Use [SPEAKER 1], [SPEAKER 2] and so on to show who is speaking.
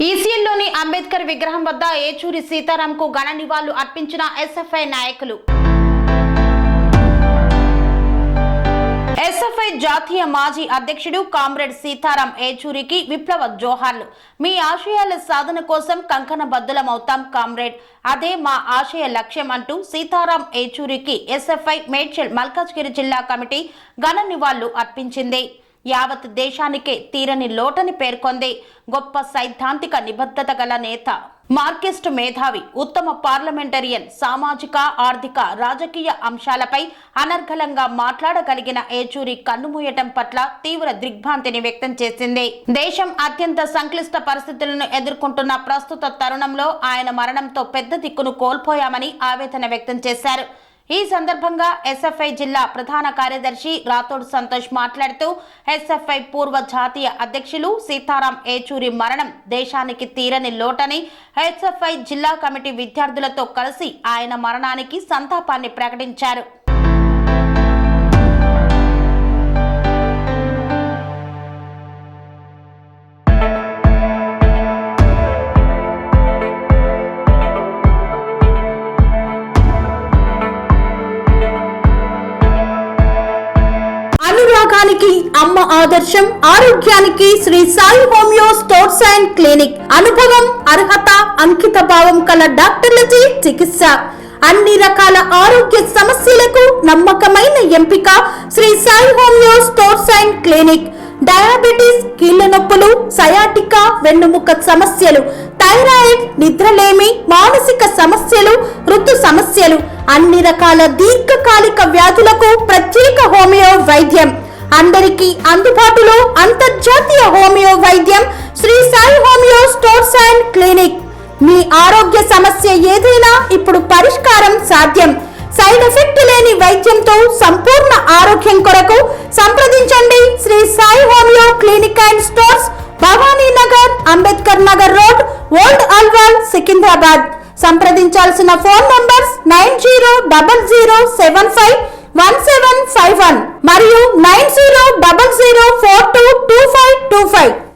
[SPEAKER 1] ఈసీఎల్లోని అంబేద్కర్ విగ్రహం వద్ద ఏచూరి సీతారాంకు ఘన నివాళులు అర్పించిన ఎస్ఎఫ్ఐ నాయకులు. ఎస్ఎఫ్ఐ జాతీయ మాజీ అధ్యక్షుడు కామ్రేడ్ సీతారాం ఏచూరికి విప్లవ జోహార్లు. మీ ఆశయాల సాధన కోసం కంకణబద్దులమవుతాం కామ్రేడ్, అదే మా ఆశయ లక్ష్యం అంటూ సీతారాం ఏచూరికి ఎస్ఎఫ్ఐ మేడ్చల్ మల్కాజ్గిరి జిల్లా కమిటీ ఘన నివాళులు అర్పించింది. యావత్ దేశానికే తీరని లోటని పేర్కొంది. గొప్ప సైద్ధాంతిక నిబద్ధత గల నేత, మార్కిస్ట్ మేధావి, ఉత్తమ పార్లమెంటరియన్, సామాజిక, ఆర్థిక, రాజకీయ అంశాలపై అనర్గళంగా మాట్లాడగలిగిన ఏచూరి కన్నుమూయటం పట్ల తీవ్ర దిగ్భ్రాంతిని వ్యక్తం చేసింది. దేశం అత్యంత సంక్లిష్ట పరిస్థితులను ఎదుర్కొంటున్న ప్రస్తుత తరుణంలో ఆయన మరణంతో పెద్ద దిక్కును కోల్పోయామని ఆవేదన వ్యక్తం చేశారు. ఈ సందర్భంగా ఎస్ఎఫ్ఐ జిల్లా ప్రధాన కార్యదర్శి రాథోడ్ సంతోష్ మాట్లాడుతూ, ఎస్ఎఫ్ఐ పూర్వ జాతీయ అధ్యక్షులు సీతారాం ఏచూరి మరణం దేశానికి తీరని లోటని, ఎస్ఎఫ్ఐ జిల్లా కమిటీ విద్యార్థులతో కలిసి ఆయన మరణానికి సంతాపాన్ని ప్రకటించారు. అనురాగానికి అమ్మ ఆదర్శం, ఆరోగ్యానికి Shri Sai homeo stores and clinic. అనుభవం, అర్హత, అంకిత భావం కల డాక్టర్లచే చికిత్స. అన్ని రకాల ఆరోగ్య సమస్యలకు నమ్మకమైన ఎంపిక Shri Sai homeo stores and clinic. Diabetes, కీళ్ల నొప్పులు, సయాటికా, వెన్నుముక సమస్యలు, థైరాయిడ్, నిద్రలేమి, మానసిక సమస్యలు, ఋతు సమస్యలు, అన్ని రకాల దీర్ఘకాలిక వ్యాధులకు ప్రత్యేక హోమియో వైద్యం. అందరికీ అందుబాటులో అంతర్జాతీయ హోమియో వైద్యం Shri Sai homeo stores and clinic. మీ ఆరోగ్య సమస్య ఏదైనా ఇప్పుడు పరిష్కారం సాధ్యం. సైడ్ ఎఫెక్ట్ లేని వైద్యంతో సంపూర్ణ ఆరోగ్యం కొరకు సంప్రదించండి Shri Sai homeo clinic and stores, Bhavani Nagar, Ambedkar Nagar road, old Alwal, Secunderabad. సంప్రదించాల్సిన ఫోన్ నంబర్స్ 9000751751 మరియు 9000422525.